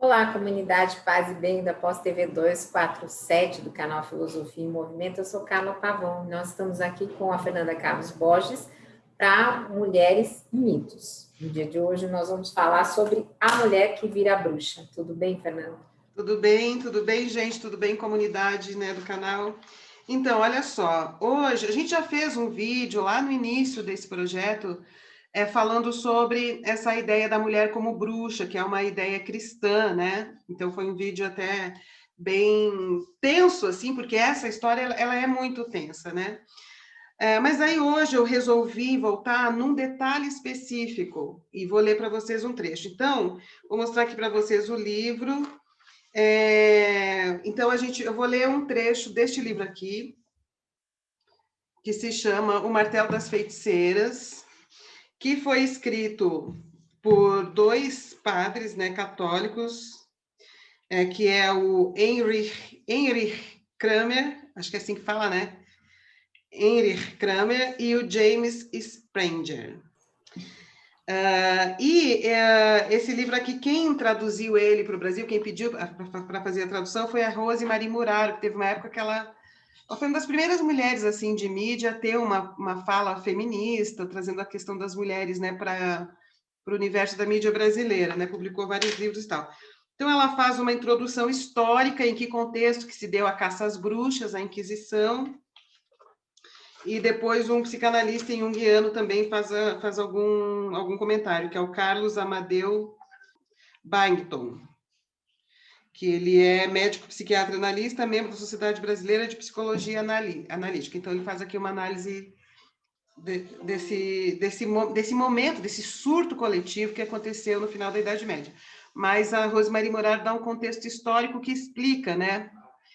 Olá, comunidade Paz e Bem da Pós TV 247 do canal Filosofia em Movimento. Eu sou Carla Pavão. Nós estamos aqui com a Fernanda Carlos Borges para Mulheres e Mitos. No dia de hoje nós vamos falar sobre a mulher que vira bruxa. Tudo bem, Fernanda? Tudo bem, gente? Tudo bem, comunidade, né, do canal? Então, olha só, hoje a gente já fez um vídeo lá no início desse projeto falando sobre essa ideia da mulher como bruxa, que é uma ideia cristã, né? Então, foi um vídeo até bem tenso, assim, porque essa história, ela é muito tensa, né? Mas aí hoje eu resolvi voltar num detalhe específico e vou ler para vocês um trecho. Então, vou mostrar aqui para vocês o livro. Então, eu vou ler um trecho deste livro aqui, que se chama O Martelo das Feiticeiras, que foi escrito por dois padres, né, católicos, que é o Heinrich Kramer, acho que é assim que fala, né? Heinrich Kramer e o James Sprenger. Esse livro aqui, quem traduziu ele para o Brasil, quem pediu para fazer a tradução foi a Rose Marie Muraro, que teve uma época que ela foi uma das primeiras mulheres assim de mídia a ter uma fala feminista, trazendo a questão das mulheres, né, para o universo da mídia brasileira, né, publicou vários livros e tal. Então, ela faz uma introdução histórica em que contexto que se deu a caça às bruxas, a Inquisição, e depois um psicanalista junguiano também faz algum comentário, que é o Carlos Amadeu Byington, que ele é médico psiquiatra analista, membro da Sociedade Brasileira de Psicologia Analítica. Então, ele faz aqui uma análise desse momento, desse surto coletivo que aconteceu no final da Idade Média. Mas a Rosemarie Morar dá um contexto histórico que explica, né?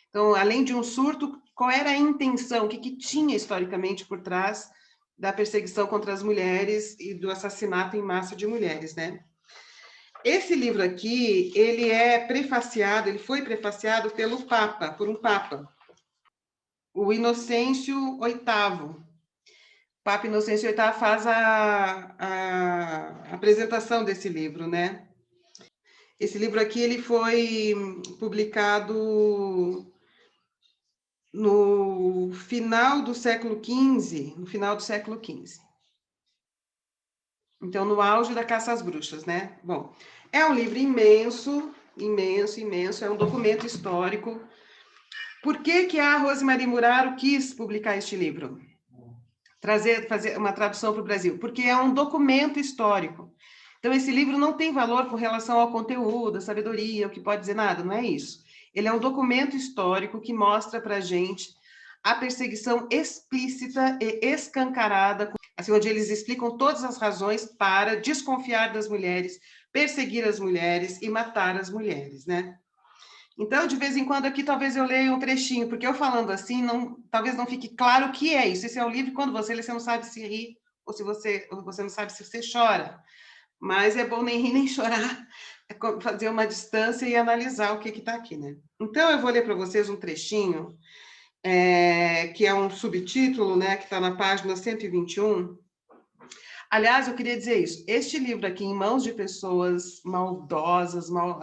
Então, além de um surto, qual era a intenção, o que tinha historicamente por trás da perseguição contra as mulheres e do assassinato em massa de mulheres, né? Esse livro aqui, ele foi prefaciado por um Papa, o Inocêncio VIII. O Papa Inocêncio VIII faz a apresentação desse livro, né? Esse livro aqui, ele foi publicado no final do século XV, Então, no auge da caça às bruxas, né? Bom, é um livro imenso, é um documento histórico. Por que a Rosemarie Muraro quis publicar este livro? Fazer uma tradução para o Brasil? Porque é um documento histórico. Então, esse livro não tem valor com relação ao conteúdo, à sabedoria, o que pode dizer nada, não é isso. Ele é um documento histórico que mostra para a gente a perseguição explícita e escancarada, assim, onde eles explicam todas as razões para desconfiar das mulheres, perseguir as mulheres e matar as mulheres, né? Então, de vez em quando aqui, talvez eu leia um trechinho, porque eu falando assim, talvez não fique claro o que é isso. Esse é o livro, quando você lê, você não sabe se ri, ou você não sabe se você chora. Mas é bom nem rir nem chorar, fazer uma distância e analisar o que está aqui, né? Então, eu vou ler para vocês um trechinho, que é um subtítulo, né, que está na página 121. Aliás, eu queria dizer isso. Este livro aqui, em mãos de pessoas maldosas, mal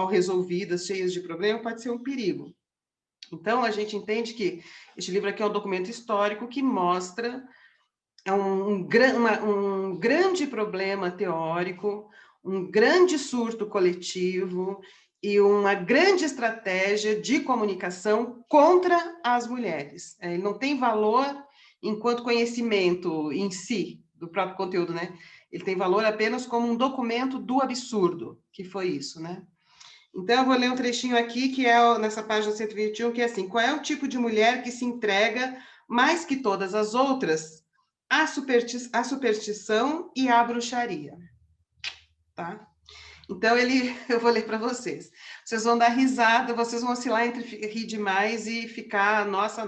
resolvidas, cheias de problema, pode ser um perigo. Então, a gente entende que este livro aqui é um documento histórico que mostra um grande problema teórico, um grande surto coletivo e uma grande estratégia de comunicação contra as mulheres. Ele não tem valor enquanto conhecimento em si, do próprio conteúdo, né? Ele tem valor apenas como um documento do absurdo, que foi isso, né? Então, eu vou ler um trechinho aqui, que é nessa página 121, que é assim: qual é o tipo de mulher que se entrega, mais que todas as outras, à superstição e à bruxaria? Tá? Então, eu vou ler para vocês. Vocês vão dar risada, vocês vão oscilar entre rir demais e ficar, nossa.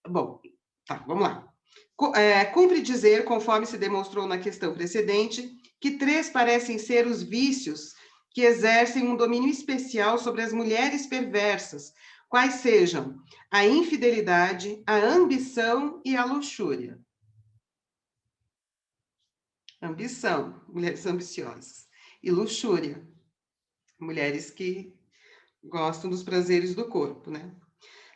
Bom, tá, vamos lá. Cumpre dizer, conforme se demonstrou na questão precedente, que 3 parecem ser os vícios que exercem um domínio especial sobre as mulheres perversas, quais sejam a infidelidade, a ambição e a luxúria. Ambição, mulheres ambiciosas. E luxúria. mulheres que gostam dos prazeres do corpo, né?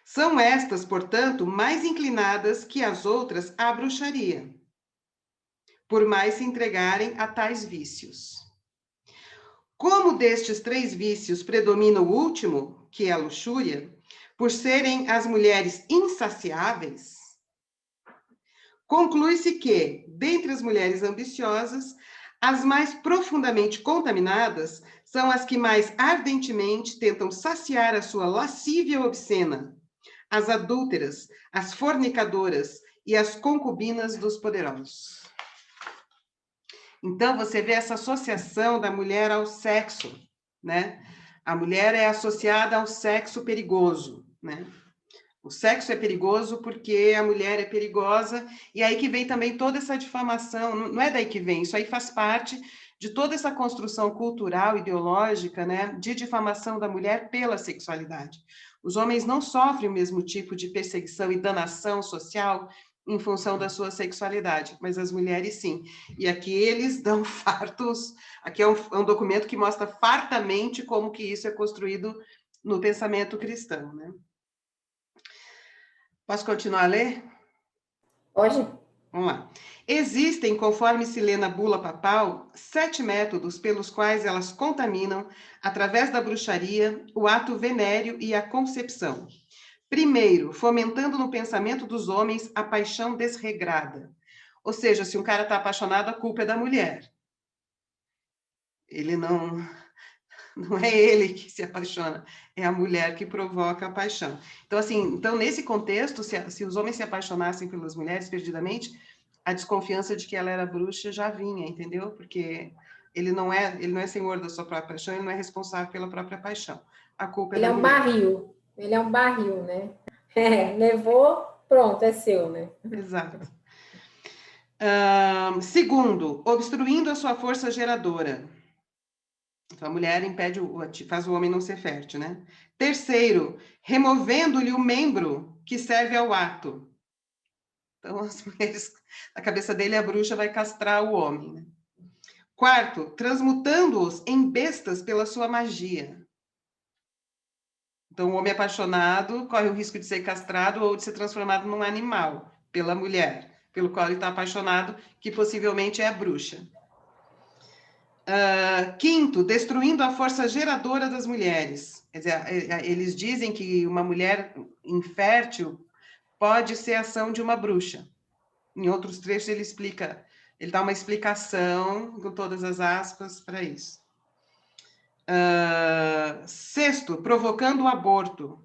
São estas, portanto, mais inclinadas que as outras à bruxaria, por mais se entregarem a tais vícios. Como destes 3 vícios predomina o último, que é a luxúria, por serem as mulheres insaciáveis, conclui-se que, dentre as mulheres ambiciosas, as mais profundamente contaminadas são as que mais ardentemente tentam saciar a sua lascívia obscena, as adúlteras, as fornicadoras e as concubinas dos poderosos. Então, você vê essa associação da mulher ao sexo, né? A mulher é associada ao sexo perigoso, né? O sexo é perigoso porque a mulher é perigosa, e aí que vem também toda essa difamação, não é daí que vem, isso aí faz parte de toda essa construção cultural, ideológica, né, de difamação da mulher pela sexualidade. Os homens não sofrem o mesmo tipo de perseguição e danação social em função da sua sexualidade, mas as mulheres sim. E aqui eles dão fartos, aqui é um documento que mostra fartamente como que isso é construído no pensamento cristão, né? Posso continuar a ler? Pode? Vamos lá. Existem, conforme se lê na bula papal, 7 métodos pelos quais elas contaminam, através da bruxaria, o ato venéreo e a concepção. Primeiro, fomentando no pensamento dos homens a paixão desregrada. Ou seja, se um cara está apaixonado, a culpa é da mulher. Ele não é ele que se apaixona, é a mulher que provoca a paixão. Então, assim, nesse contexto, se os homens se apaixonassem pelas mulheres perdidamente, a desconfiança de que ela era bruxa já vinha, entendeu? Porque ele não é senhor da sua própria paixão, ele não é responsável pela própria paixão. A culpa é Ele da é um mulher. barril. Ele é um barril, né? Levou, pronto, é seu, né? Exato. Segundo, obstruindo a sua força geradora. Então, a mulher impede, faz o homem não ser fértil, né? Terceiro, removendo-lhe o membro que serve ao ato. Então, as mulheres, a cabeça dele, a bruxa vai castrar o homem, né? Quarto, transmutando-os em bestas pela sua magia. Então, o homem apaixonado corre o risco de ser castrado ou de ser transformado num animal pela mulher, pelo qual ele está apaixonado, que possivelmente é a bruxa. Quinto, destruindo a força geradora das mulheres. Quer dizer, eles dizem que uma mulher infértil pode ser ação de uma bruxa. Em outros trechos ele dá uma explicação com todas as aspas para isso. Sexto, provocando o aborto.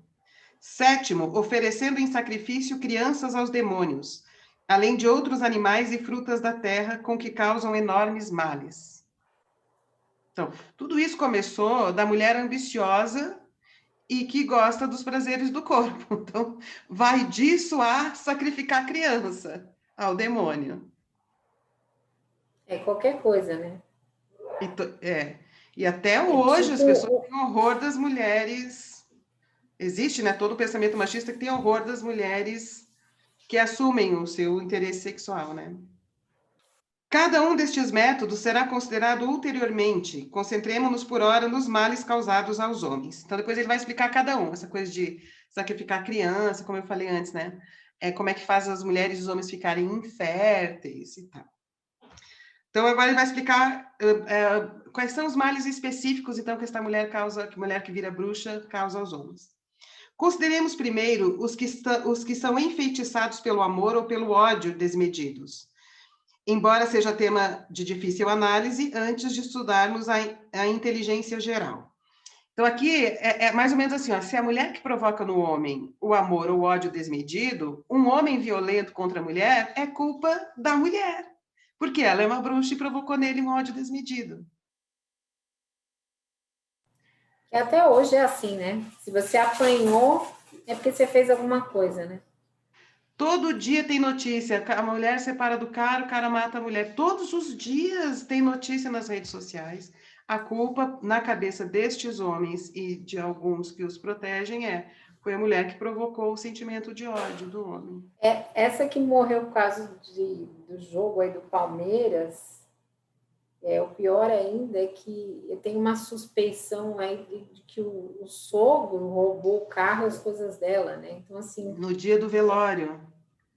Sétimo, oferecendo em sacrifício crianças aos demônios, além de outros animais e frutas da terra com que causam enormes males. Então, tudo isso começou da mulher ambiciosa e que gosta dos prazeres do corpo. Então, vai disso a sacrificar criança ao demônio. É qualquer coisa, né? E até É hoje as pessoas tipo, têm horror das mulheres. Existe, né, todo o pensamento machista que tem horror das mulheres que assumem o seu interesse sexual, né? Cada um destes métodos será considerado ulteriormente. Concentremos-nos por hora nos males causados aos homens. Então, depois ele vai explicar cada um, essa coisa de sacrificar criança, como eu falei antes, né? Como é que faz as mulheres e os homens ficarem inférteis e tal. Então, agora ele vai explicar quais são os males específicos, então, que esta mulher causa, que mulher que vira bruxa causa aos homens. Consideremos primeiro os que são enfeitiçados pelo amor ou pelo ódio desmedidos. Embora seja tema de difícil análise, antes de estudarmos a inteligência geral. Então, aqui é mais ou menos assim, ó, se a mulher que provoca no homem o amor ou o ódio desmedido, um homem violento contra a mulher é culpa da mulher, porque ela é uma bruxa e provocou nele um ódio desmedido. que até hoje é assim, né? Se você apanhou, é porque você fez alguma coisa, né? Todo dia tem notícia, a mulher separa do cara, o cara mata a mulher. Todos os dias tem notícia nas redes sociais. A culpa na cabeça destes homens e de alguns que os protegem foi a mulher que provocou o sentimento de ódio do homem. Essa que morreu por causa do jogo aí do Palmeiras, O pior ainda é que eu tenho uma suspeição aí de que o sogro roubou o carro e as coisas dela, né? Então, assim... No dia do velório.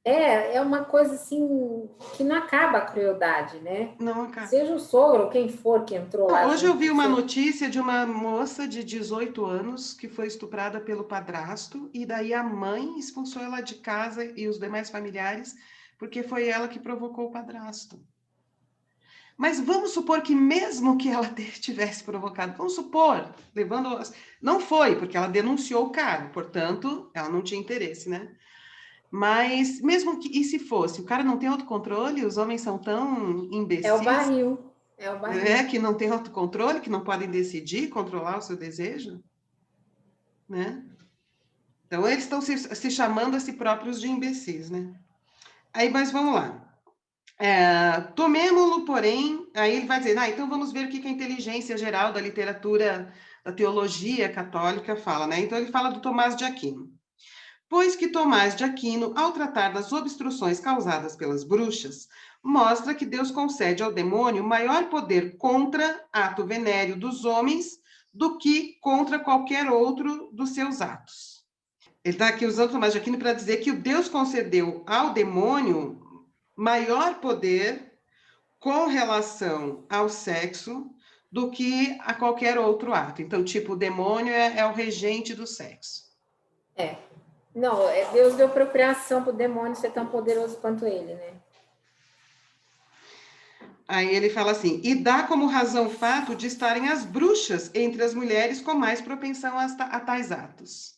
É uma coisa, assim, que não acaba a crueldade, né? Não, acaba. Seja o sogro ou quem for que entrou lá Hoje eu junto vi com uma você. notícia de uma moça de 18 anos que foi estuprada pelo padrasto e daí a mãe expulsou ela de casa e os demais familiares porque foi ela que provocou o padrasto. Mas vamos supor que mesmo que ela tivesse provocado, vamos supor, levando... Não foi, porque ela denunciou o cara, portanto, ela não tinha interesse, né? Mas mesmo que... E se fosse? O cara não tem autocontrole? Os homens são tão É o imbecis... barril, é o barril. que não tem autocontrole, que não podem decidir, controlar o seu desejo, né? Então, eles estão se chamando a si próprios de imbecis, né? Aí, mas vamos lá. Tomemo-lo, porém, aí ele vai dizer, então vamos ver o que a inteligência geral da literatura, da teologia católica fala, né? Então, ele fala do Tomás de Aquino. Pois que Tomás de Aquino, ao tratar das obstruções causadas pelas bruxas, mostra que Deus concede ao demônio maior poder contra ato venéreo dos homens do que contra qualquer outro dos seus atos. Ele está aqui usando Tomás de Aquino para dizer que o Deus concedeu ao demônio maior poder com relação ao sexo do que a qualquer outro ato. Então, tipo, o demônio é o regente do sexo. Não, Deus deu procriação para o demônio ser tão poderoso quanto ele, né? Aí ele fala assim, e dá como razão o fato de estarem as bruxas entre as mulheres com mais propensão a tais atos.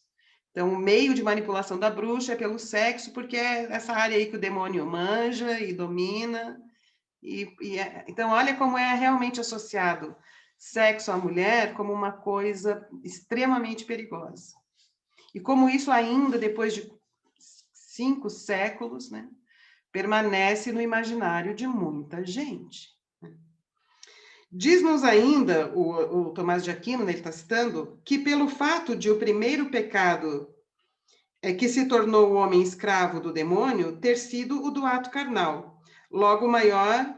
Então, o meio de manipulação da bruxa é pelo sexo, porque é essa área aí que o demônio manja e domina. Então, olha como é realmente associado sexo à mulher como uma coisa extremamente perigosa. E como isso ainda, depois de 5 séculos, né, permanece no imaginário de muita gente. Diz-nos ainda, o Tomás de Aquino, né, ele está citando, que pelo fato de o primeiro pecado que se tornou o homem escravo do demônio ter sido o do ato carnal, logo maior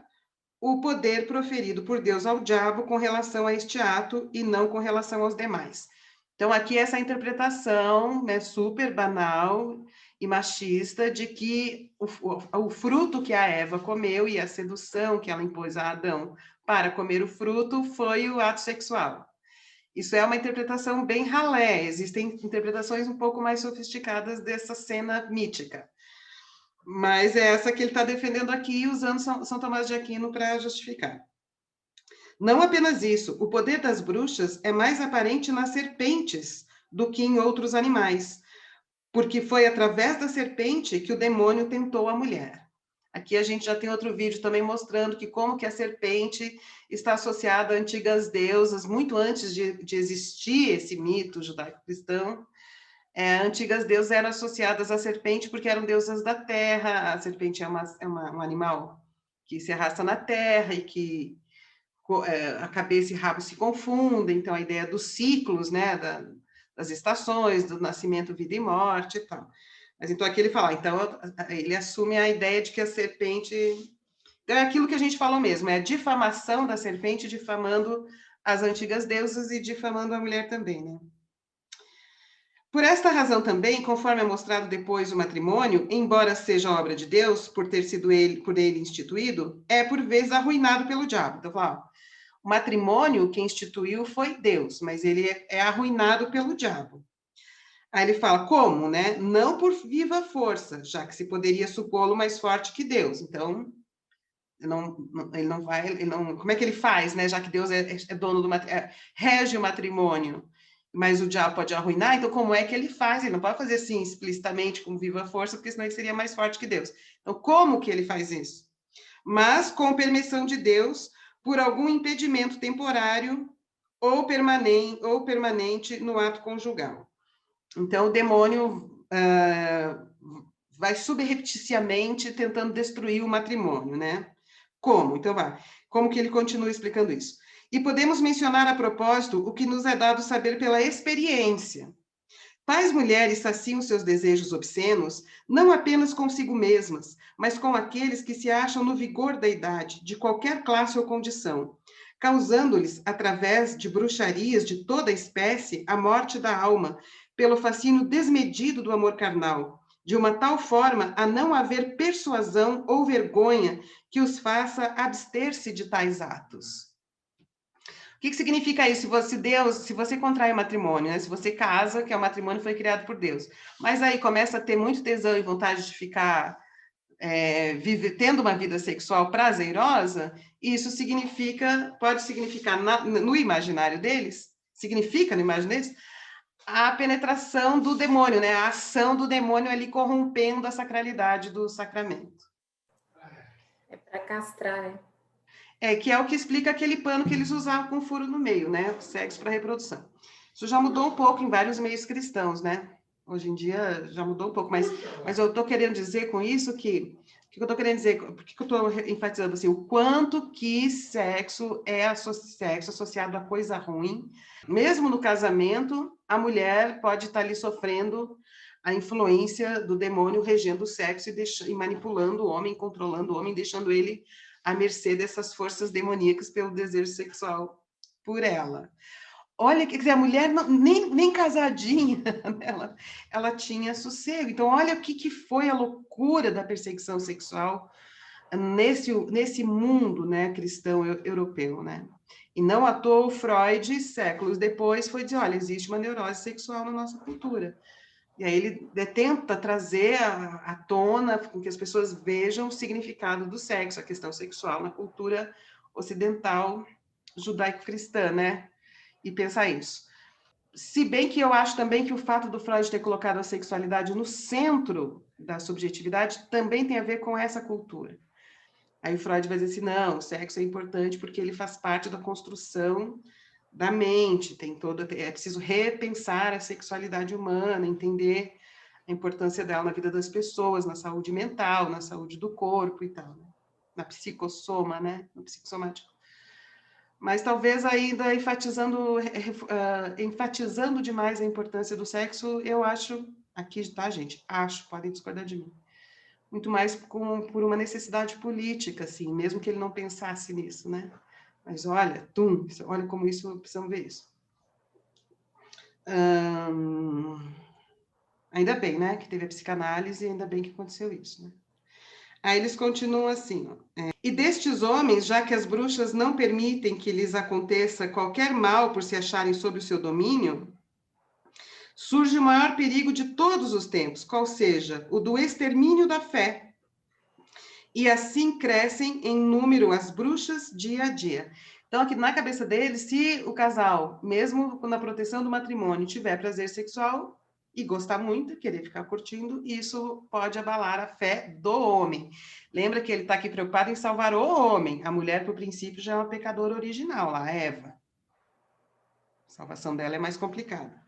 o poder proferido por Deus ao diabo com relação a este ato e não com relação aos demais. Então, aqui essa interpretação, né, super banal e machista de que o fruto que a Eva comeu e a sedução que ela impôs a Adão para comer o fruto foi o ato sexual. Isso é uma interpretação bem ralé, existem interpretações um pouco mais sofisticadas dessa cena mítica. Mas é essa que ele está defendendo aqui, usando São Tomás de Aquino para justificar. Não apenas isso, o poder das bruxas é mais aparente nas serpentes do que em outros animais, porque foi através da serpente que o demônio tentou a mulher. Aqui a gente já tem outro vídeo também mostrando que como que a serpente está associada a antigas deusas, muito antes de existir esse mito judaico-cristão. Antigas deusas eram associadas à serpente porque eram deusas da terra. A serpente é um animal que se arrasta na terra e que a cabeça e rabo se confundem. Então, a ideia dos ciclos, né, das estações, do nascimento, vida e morte e tal. Mas então aqui ele fala, então ele assume a ideia de que a serpente... Então é aquilo que a gente falou mesmo, é a difamação da serpente difamando as antigas deusas e difamando a mulher também, né? Por esta razão também, conforme é mostrado depois o matrimônio, embora seja obra de Deus, por ter sido por ele instituído, é por vezes arruinado pelo diabo. Então, o matrimônio quem instituiu foi Deus, mas ele é arruinado pelo diabo. Aí ele fala, como, né? Não por viva força, já que se poderia supô-lo mais forte que Deus. Então, ele não vai... como é que ele faz, né? Já que Deus é dono do matrimônio, rege o matrimônio, mas o diabo pode arruinar, então como é que ele faz? Ele não pode fazer assim, explicitamente, com viva força, porque senão ele seria mais forte que Deus. Então, como que ele faz isso? Mas com permissão de Deus, por algum impedimento temporário ou permanente no ato conjugal. Então, o demônio vai subrepticiamente tentando destruir o matrimônio, né? Como? Então, como que ele continua explicando isso? E podemos mencionar a propósito o que nos é dado saber pela experiência. Tais mulheres saciam seus desejos obscenos não apenas consigo mesmas, mas com aqueles que se acham no vigor da idade, de qualquer classe ou condição, causando-lhes, através de bruxarias de toda espécie, a morte da alma, pelo fascínio desmedido do amor carnal, de uma tal forma a não haver persuasão ou vergonha que os faça abster-se de tais atos. O que significa isso? Se você contrai matrimônio, né? Se você casa, que é o matrimônio foi criado por Deus, mas aí começa a ter muito tesão e vontade de ficar tendo uma vida sexual prazerosa, isso pode significar no imaginário deles, significa no imaginário deles, a penetração do demônio, né? A ação do demônio ali corrompendo a sacralidade do sacramento. É para castrar, né? Que é o que explica aquele pano que eles usavam com furo no meio, né? O sexo para reprodução. Isso já mudou um pouco em vários meios cristãos, né? Hoje em dia já mudou um pouco, mas eu estou querendo dizer com isso que... O que eu estou querendo dizer? Por que eu estou enfatizando assim? O quanto que sexo é sexo associado a coisa ruim. Mesmo no casamento, a mulher pode estar ali sofrendo a influência do demônio regendo o sexo e manipulando o homem, controlando o homem, deixando ele à mercê dessas forças demoníacas pelo desejo sexual por ela. Olha, quer dizer, a mulher nem casadinha, ela tinha sossego. Então, olha o que foi a loucura da perseguição sexual nesse mundo, né, cristão europeu, né? E não à toa o Freud, séculos depois, foi dizer, olha, existe uma neurose sexual na nossa cultura. E aí ele tenta trazer à tona, com que as pessoas vejam o significado do sexo, a questão sexual na cultura ocidental judaico-cristã, né? E pensar isso. Se bem que eu acho também que o fato do Freud ter colocado a sexualidade no centro da subjetividade também tem a ver com essa cultura. Aí o Freud vai dizer assim, não, o sexo é importante porque ele faz parte da construção da mente, é preciso repensar a sexualidade humana, entender a importância dela na vida das pessoas, na saúde mental, na saúde do corpo e tal, né? Na psicossoma, né? No psicossomático. Mas talvez ainda enfatizando demais a importância do sexo, eu acho, aqui tá, gente, podem discordar de mim, muito mais por uma necessidade política, assim, mesmo que ele não pensasse nisso, né? Mas olha, olha como isso, precisamos ver isso. Ainda bem, né, que teve a psicanálise, ainda bem que aconteceu isso, né? Aí eles continuam assim, ó. E destes homens, já que as bruxas não permitem que lhes aconteça qualquer mal por se acharem sob o seu domínio, surge o maior perigo de todos os tempos, qual seja, o do extermínio da fé. E assim crescem em número as bruxas dia a dia. Então, aqui na cabeça deles, se o casal, mesmo na proteção do matrimônio, tiver prazer sexual e gostar muito, querer ficar curtindo, isso pode abalar a fé do homem. Lembra que ele está aqui preocupado em salvar o homem. A mulher, por princípio, já é uma pecadora original, a Eva. A salvação dela é mais complicada.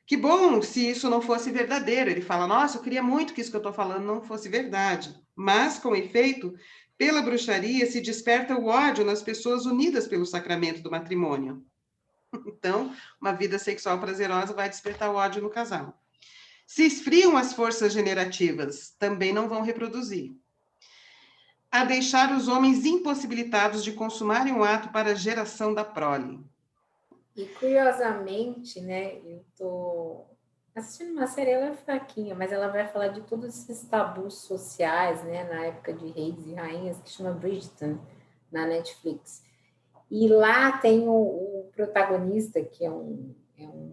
Que bom se isso não fosse verdadeiro. Ele fala, nossa, eu queria muito que isso que eu estou falando não fosse verdade. Mas, com efeito, pela bruxaria se desperta o ódio nas pessoas unidas pelo sacramento do matrimônio. Então, uma vida sexual prazerosa vai despertar o ódio no casal. Se esfriam as forças generativas, também não vão reproduzir. A deixar os homens impossibilitados de consumarem o ato para a geração da prole. E curiosamente, né, eu tô assistindo uma série, ela é fraquinha, mas ela vai falar de todos esses tabus sociais, né, na época de reis e rainhas, que chama Bridgerton, na Netflix. E lá tem o protagonista, que é um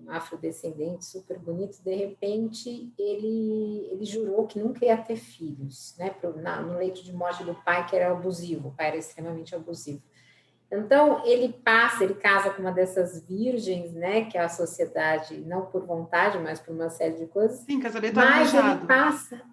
afrodescendente super bonito, de repente ele jurou que nunca ia ter filhos, né, no leito de morte do pai, que era abusivo, o pai era extremamente abusivo. Então, ele casa com uma dessas virgens, né, que é a sociedade, não por vontade, mas por uma série de coisas. Sim, casamento mas arranjado.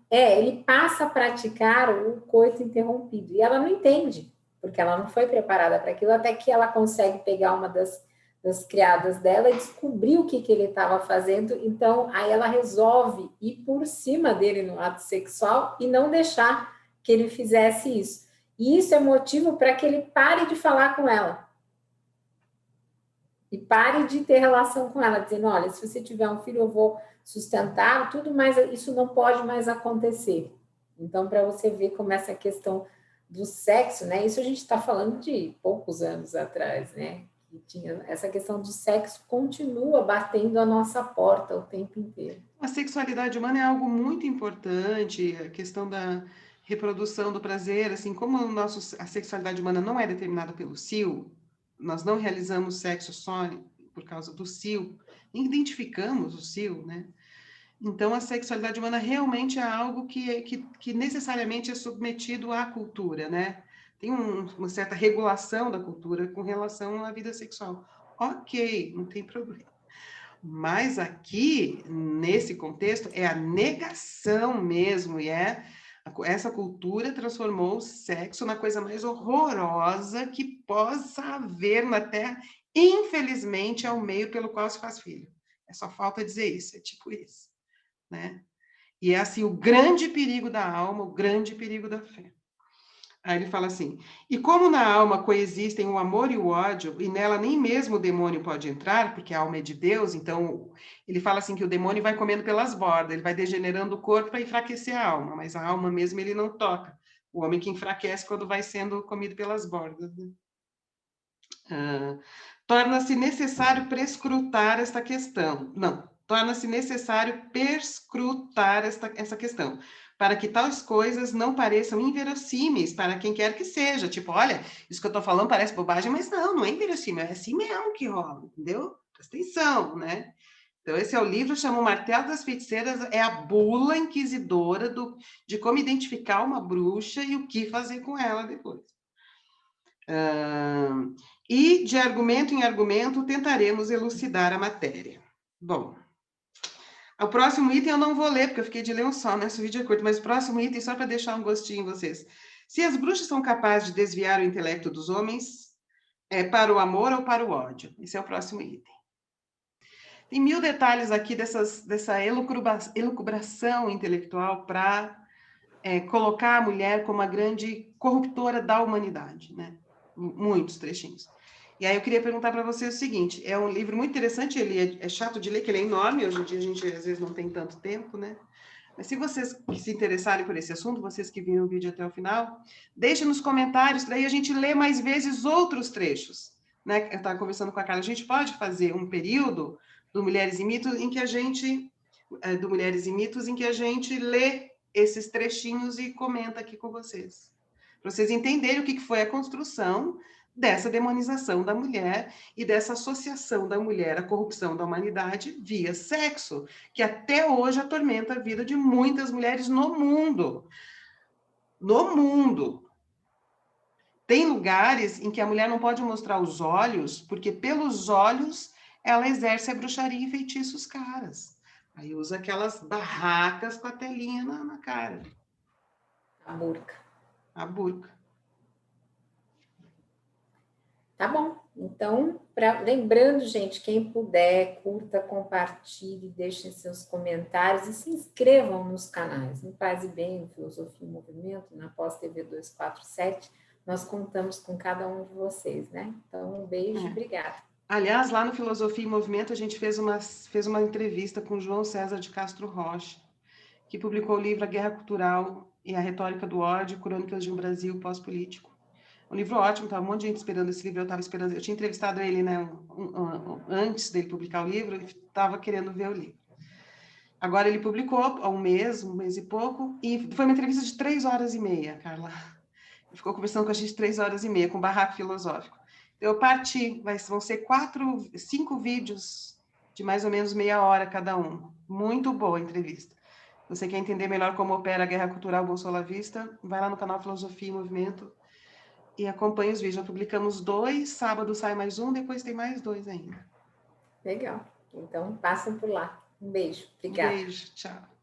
ele passa a praticar o coito interrompido. E ela não entende, porque ela não foi preparada para aquilo, até que ela consegue pegar uma das criadas dela e descobrir o que ele estava fazendo. Então, aí ela resolve ir por cima dele no ato sexual e não deixar que ele fizesse isso. E isso é motivo para que ele pare de falar com ela. E pare de ter relação com ela, dizendo, olha, se você tiver um filho, eu vou sustentar, tudo, mas isso não pode mais acontecer. Então, para você ver como essa questão do sexo, né? Isso a gente está falando de poucos anos atrás, né? Que tinha essa questão do sexo continua batendo a nossa porta o tempo inteiro. A sexualidade humana é algo muito importante, a questão da reprodução do prazer, assim, como a sexualidade humana não é determinada pelo cio, nós não realizamos sexo só por causa do cio, nem identificamos o cio, né? Então, a sexualidade humana realmente é algo que necessariamente é submetido à cultura, né? Tem uma certa regulação da cultura com relação à vida sexual. Ok, não tem problema. Mas aqui, nesse contexto, é a negação mesmo, essa cultura transformou o sexo na coisa mais horrorosa que possa haver na Terra. Infelizmente, é o meio pelo qual se faz filho. É só falta dizer isso, é tipo isso, né? E é assim o grande perigo da alma, o grande perigo da fé. Aí ele fala assim: e como na alma coexistem o amor e o ódio, e nela nem mesmo o demônio pode entrar, porque a alma é de Deus, então ele fala assim que o demônio vai comendo pelas bordas, ele vai degenerando o corpo para enfraquecer a alma, mas a alma mesmo ele não toca. O homem que enfraquece quando vai sendo comido pelas bordas. Né? Torna-se necessário prescrutar esta questão. Não, torna-se necessário perscrutar essa questão, para que tais coisas não pareçam inverossímeis para quem quer que seja. Tipo, olha, isso que eu estou falando parece bobagem, mas não é inverossímil, é assim mesmo que rola, entendeu? Presta atenção, né? Então, esse é o livro, chama O Martelo das Feiticeiras, é a bula inquisidora de como identificar uma bruxa e o que fazer com ela depois. E, de argumento em argumento, tentaremos elucidar a matéria. Bom, o próximo item eu não vou ler, porque eu fiquei de ler um só, né? Esse vídeo é curto, mas o próximo item, só para deixar um gostinho em vocês. Se as bruxas são capazes de desviar o intelecto dos homens para o amor ou para o ódio? Esse é o próximo item. Tem 1000 detalhes aqui dessa elucubração intelectual para colocar a mulher como a grande corruptora da humanidade, né? Muitos trechinhos. E aí eu queria perguntar para você o seguinte, é um livro muito interessante, ele é chato de ler, que ele é enorme, hoje em dia a gente às vezes não tem tanto tempo, né? Mas se vocês que se interessarem por esse assunto, vocês que viram o vídeo até o final, deixem nos comentários, daí a gente lê mais vezes outros trechos, né? Eu estava conversando com a Carla, a gente pode fazer um período do Mulheres e Mitos em que a gente lê esses trechinhos e comenta aqui com vocês. Para vocês entenderem o que foi a construção dessa demonização da mulher e dessa associação da mulher à corrupção da humanidade via sexo, que até hoje atormenta a vida de muitas mulheres no mundo. No mundo. Tem lugares em que a mulher não pode mostrar os olhos, porque pelos olhos ela exerce a bruxaria e feitiços caras. Aí usa aquelas barracas com a telinha na cara. A burca. A burca. Tá bom. Então, lembrando, gente, quem puder, curta, compartilhe, deixem seus comentários e se inscrevam nos canais. No Paz e Bem, no Filosofia e Movimento, na Pós TV 247, nós contamos com cada um de vocês, né? Então, um beijo e obrigada. Aliás, lá no Filosofia e Movimento, a gente fez uma entrevista com o João César de Castro Rocha, que publicou o livro A Guerra Cultural e a Retórica do Ódio, Crônicas de um Brasil Pós-Político. Um livro ótimo, estava um monte de gente esperando esse livro, eu estava esperando, eu tinha entrevistado ele, né, antes dele publicar o livro, e estava querendo ver o livro. Agora ele publicou há um mês e pouco, e foi uma entrevista de 3h30, Carla. Ele ficou conversando com a gente 3h30, com barraco filosófico. Eu parti, vão ser 5 vídeos de mais ou menos meia hora cada um. Muito boa a entrevista. Você quer entender melhor como opera a guerra cultural bolsolavista? Vai lá no canal Filosofia e Movimento e acompanhe os vídeos. Já publicamos 2, sábado sai mais um, depois tem mais 2 ainda. Legal. Então, passem por lá. Um beijo. Obrigada. Um beijo. Tchau.